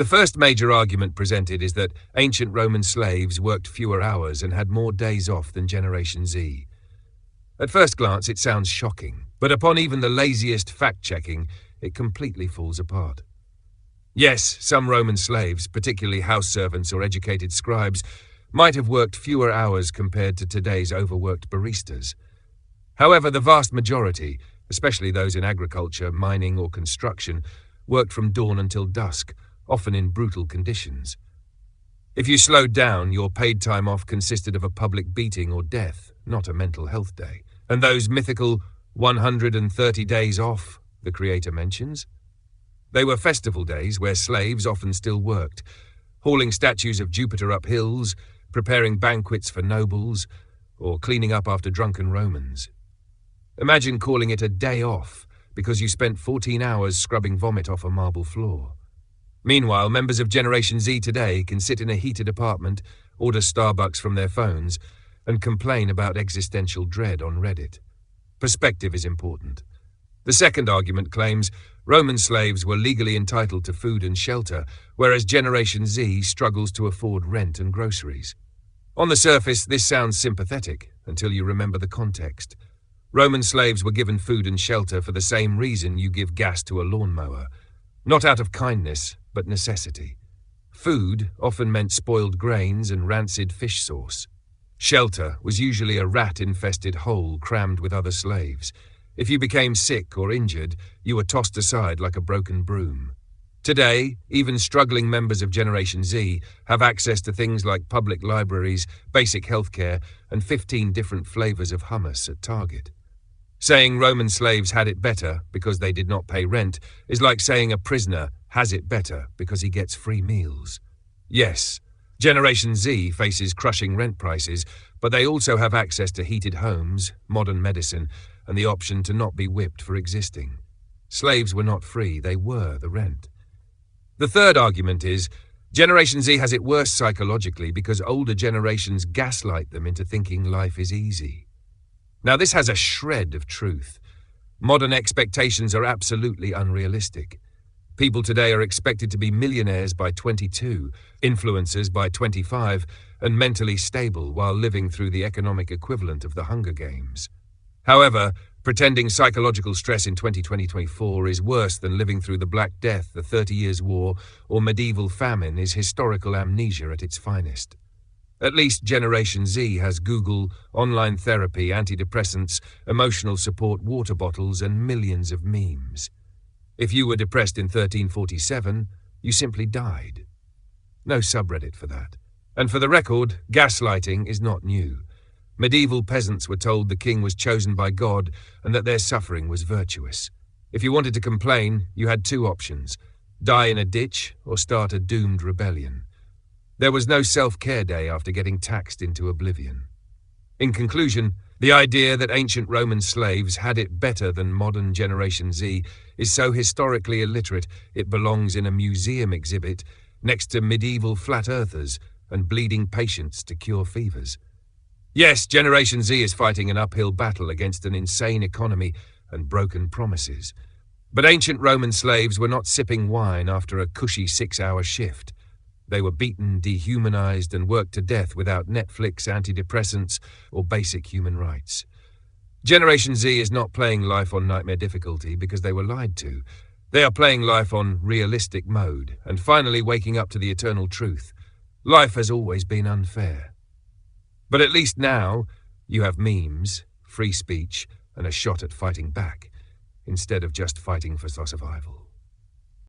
The first major argument presented is that ancient Roman slaves worked fewer hours and had more days off than Generation Z. At first glance, it sounds shocking, but upon even the laziest fact-checking, it completely falls apart. Yes, some Roman slaves, particularly house servants or educated scribes, might have worked fewer hours compared to today's overworked baristas. However, the vast majority, especially those in agriculture, mining or construction, worked from dawn until dusk, often in brutal conditions. If you slowed down, your paid time off consisted of a public beating or death, not a mental health day. And those mythical 130 days off the creator mentions? They were festival days where slaves often still worked, hauling statues of Jupiter up hills, preparing banquets for nobles, or cleaning up after drunken Romans. Imagine calling it a day off because you spent 14 hours scrubbing vomit off a marble floor. Meanwhile, members of Generation Z today can sit in a heated apartment, order Starbucks from their phones, and complain about existential dread on Reddit. Perspective is important. The second argument claims Roman slaves were legally entitled to food and shelter, whereas Generation Z struggles to afford rent and groceries. On the surface, this sounds sympathetic until you remember the context. Roman slaves were given food and shelter for the same reason you give gas to a lawnmower. Not out of kindness, but necessity. Food often meant spoiled grains and rancid fish sauce. Shelter was usually a rat-infested hole crammed with other slaves. If you became sick or injured, you were tossed aside like a broken broom. Today, even struggling members of Generation Z have access to things like public libraries, basic healthcare, and 15 different flavors of hummus at Target. Saying Roman slaves had it better because they did not pay rent is like saying a prisoner has it better because he gets free meals. Yes, Generation Z faces crushing rent prices, but they also have access to heated homes, modern medicine, and the option to not be whipped for existing. Slaves were not free, they were the rent. The third argument is Generation Z has it worse psychologically because older generations gaslight them into thinking life is easy. Now, this has a shred of truth. Modern expectations are absolutely unrealistic. People today are expected to be millionaires by 22, influencers by 25, and mentally stable while living through the economic equivalent of the Hunger Games. However, pretending psychological stress in 2024 is worse than living through the Black Death, the 30 Years' War, or medieval famine is historical amnesia at its finest. At least Generation Z has Google, online therapy, antidepressants, emotional support water bottles, and millions of memes. If you were depressed in 1347, you simply died. No subreddit for that. And for the record, gaslighting is not new. Medieval peasants were told the king was chosen by God and that their suffering was virtuous. If you wanted to complain, you had two options: die in a ditch or start a doomed rebellion. There was no self-care day after getting taxed into oblivion. In conclusion, the idea that ancient Roman slaves had it better than modern Generation Z is so historically illiterate it belongs in a museum exhibit next to medieval flat earthers and bleeding patients to cure fevers. Yes, Generation Z is fighting an uphill battle against an insane economy and broken promises. But ancient Roman slaves were not sipping wine after a cushy 6-hour shift. They were beaten, dehumanized, and worked to death without Netflix, antidepressants, or basic human rights. Generation Z is not playing life on nightmare difficulty because they were lied to. They are playing life on realistic mode and finally waking up to the eternal truth. Life has always been unfair. But at least now, you have memes, free speech, and a shot at fighting back, instead of just fighting for survival.